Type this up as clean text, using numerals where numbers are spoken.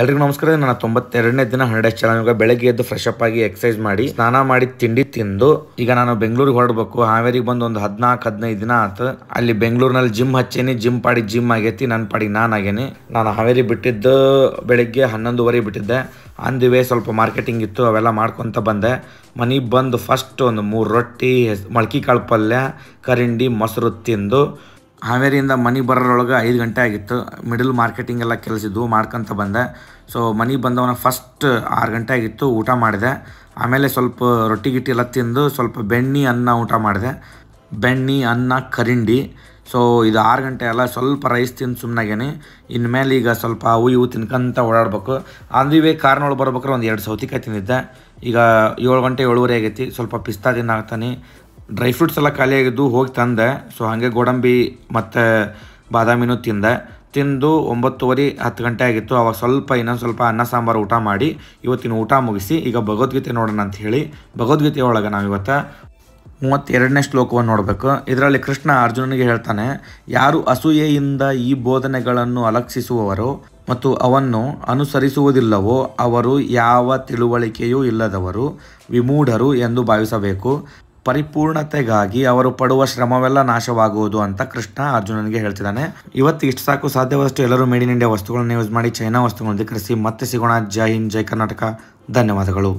ಎಲ್ರಿಗೂ ನಮಸ್ಕಾರ. ನನ್ನ 92ನೇ ದಿನ 100 ಚಾಲೆಂಜ್. ಬೆಳಗ್ಗೆ ಎದ್ದು ಫ್ರೆಶ್ ಅಪ್ ಆಗಿ ಎಕ್ಸರ್ಸೈಸ್ ಮಾಡಿ ಸ್ನಾನ ಮಾಡಿ ತಿಂಡಿ ತಿಂದು ಈಗ ನಾನು ಬೆಂಗಳೂರಿಗೆ ಹೊರಡಬೇಕು. ಹಾವೇರಿಗೆ ಬಂದು ಒಂದು 14-15 ದಿನ ಆಯ್ತು. ಅಲ್ಲಿ ಬೆಂಗಳೂರಿನಲ್ಲಿ ಜಿಮ್ ಹಚ್ಚೇನಿ. ಜಿಮ್ ಆಗೈತಿ. ನನ್ನ ಪಾಡಿಗೆ ನಾನು ಆಗೇನಿ. ನಾನು ಹಾವೇರಿ ಬಿಟ್ಟಿದ್ದು ಬೆಳಗ್ಗೆ 11:30 ಬಿಟ್ಟಿದ್ದೆ. ಅಂದಿವೆ ಸ್ವಲ್ಪ ಮಾರ್ಕೆಟಿಂಗ್ ಇತ್ತು, ಅವೆಲ್ಲ ಮಾಡ್ಕೊತ ಬಂದೆ. ಮನೆಗೆ ಬಂದು ಫಸ್ಟ್ ಒಂದು 3 ರೊಟ್ಟಿ, ಮೊಳಕೆ ಕಾಳು ಪಲ್ಯ, ಕರಿಂಡಿ, ಮೊಸರು ತಿಂದು ಹಾವೇರಿಯಿಂದ ಮನೆಗೆ ಬರೋರೊಳಗೆ 5 ಗಂಟೆ ಆಗಿತ್ತು. ಮಿಡಲ್ ಮಾರ್ಕೆಟಿಂಗ್ ಎಲ್ಲ ಕೆಲಸಿದ್ವು, ಮಾಡ್ಕೊತ ಬಂದೆ. ಸೊ ಮನೆಗೆ ಬಂದವನ ಫಸ್ಟ್ 6 ಗಂಟೆ ಆಗಿತ್ತು. ಊಟ ಮಾಡಿದೆ. ಆಮೇಲೆ ಸ್ವಲ್ಪ ರೊಟ್ಟಿ ಗಿಟ್ಟಿ ಎಲ್ಲ ತಿಂದು ಸ್ವಲ್ಪ ಬೆಣ್ಣೆ ಅನ್ನ ಊಟ ಮಾಡಿದೆ. ಬೆಣ್ಣೆ ಅನ್ನ ಕರಿಂಡಿ. ಸೊ ಇದು 6 ಗಂಟೆ ಅಲ್ಲ, ಸ್ವಲ್ಪ ರೈಸ್ ತಿಂದು ಸುಮ್ಮನಾಗೇನಿ. ಇನ್ಮೇಲೆ ಈಗ ಸ್ವಲ್ಪ ಅವು ಇವು ತಿನ್ಕೊಂತ ಓಡಾಡ್ಬೇಕು. ಅಂದಿವೆ ಕಾರ್ನೊಳಗೆ ಬರ್ಬೇಕಾರೆ ಒಂದು 2 ಸೌತೆಕಾಯಿ ತಿಂದಿದ್ದೆ. ಈಗ 7 ಗಂಟೆ 7:30 ಆಗೈತಿ. ಸ್ವಲ್ಪ ಪಿಸ್ತಾ ತಿನ್ನಾಗ್ತಾನೆ. ಡ್ರೈ ಫ್ರೂಟ್ಸ್ ಎಲ್ಲ ಖಾಲಿ ಆಗಿದ್ದು ಹೋಗಿ ತಂದೆ. ಸೊ ಹಾಗೆ ಗೋಡಂಬಿ ಮತ್ತು ಬಾದಾಮಿನೂ ತಿಂದು 9:30 10 ಗಂಟೆ ಆಗಿತ್ತು. ಅವಾಗ ಇನ್ನೊಂದು ಸ್ವಲ್ಪ ಅನ್ನ ಸಾಂಬಾರು ಊಟ ಮಾಡಿ ಇವತ್ತಿನ ಊಟ ಮುಗಿಸಿ ಈಗ ಭಗವದ್ಗೀತೆ ನೋಡೋಣ ಅಂತ ಹೇಳಿ ಭಗವದ್ಗೀತೆ ಒಳಗೆ ನಾವು ಇವತ್ತು 32ನೇ ಶ್ಲೋಕವನ್ನು ನೋಡಬೇಕು. ಇದರಲ್ಲಿ ಕೃಷ್ಣ ಅರ್ಜುನನಿಗೆ ಹೇಳ್ತಾನೆ, ಯಾರು ಅಸೂಯೆಯಿಂದ ಈ ಬೋಧನೆಗಳನ್ನು ಅಲಕ್ಷಿಸುವವರೋ ಮತ್ತು ಅವನ್ನು ಅನುಸರಿಸುವುದಿಲ್ಲವೋ ಅವರು ಯಾವ ತಿಳುವಳಿಕೆಯೂ ಇಲ್ಲದವರು, ವಿಮೂಢರು ಎಂದು ಭಾವಿಸಬೇಕು. ಪರಿಪೂರ್ಣತೆಗಾಗಿ ಅವರು ಪಡುವ ಶ್ರಮವೆಲ್ಲ ನಾಶವಾಗುವುದು ಅಂತ ಕೃಷ್ಣ ಅರ್ಜುನನಿಗೆ ಹೇಳ್ತಿದ್ದಾನೆ. ಇವತ್ತು ಇಷ್ಟು ಸಾಕು. ಸಾಧ್ಯವಾದಷ್ಟು ಎಲ್ಲರೂ ಮೇಡ್ ಇನ್ ಇಂಡಿಯಾ ವಸ್ತುಗಳನ್ನು ಯೂಸ್ ಮಾಡಿ ಚೈನಾ ವಸ್ತುಗಳನ್ನು ಧಿಕ್ಕರಿಸಿ. ಮತ್ತೆ ಸಿಗೋಣ. ಜೈ ಹಿಂದ್, ಜೈ ಕರ್ನಾಟಕ. ಧನ್ಯವಾದಗಳು.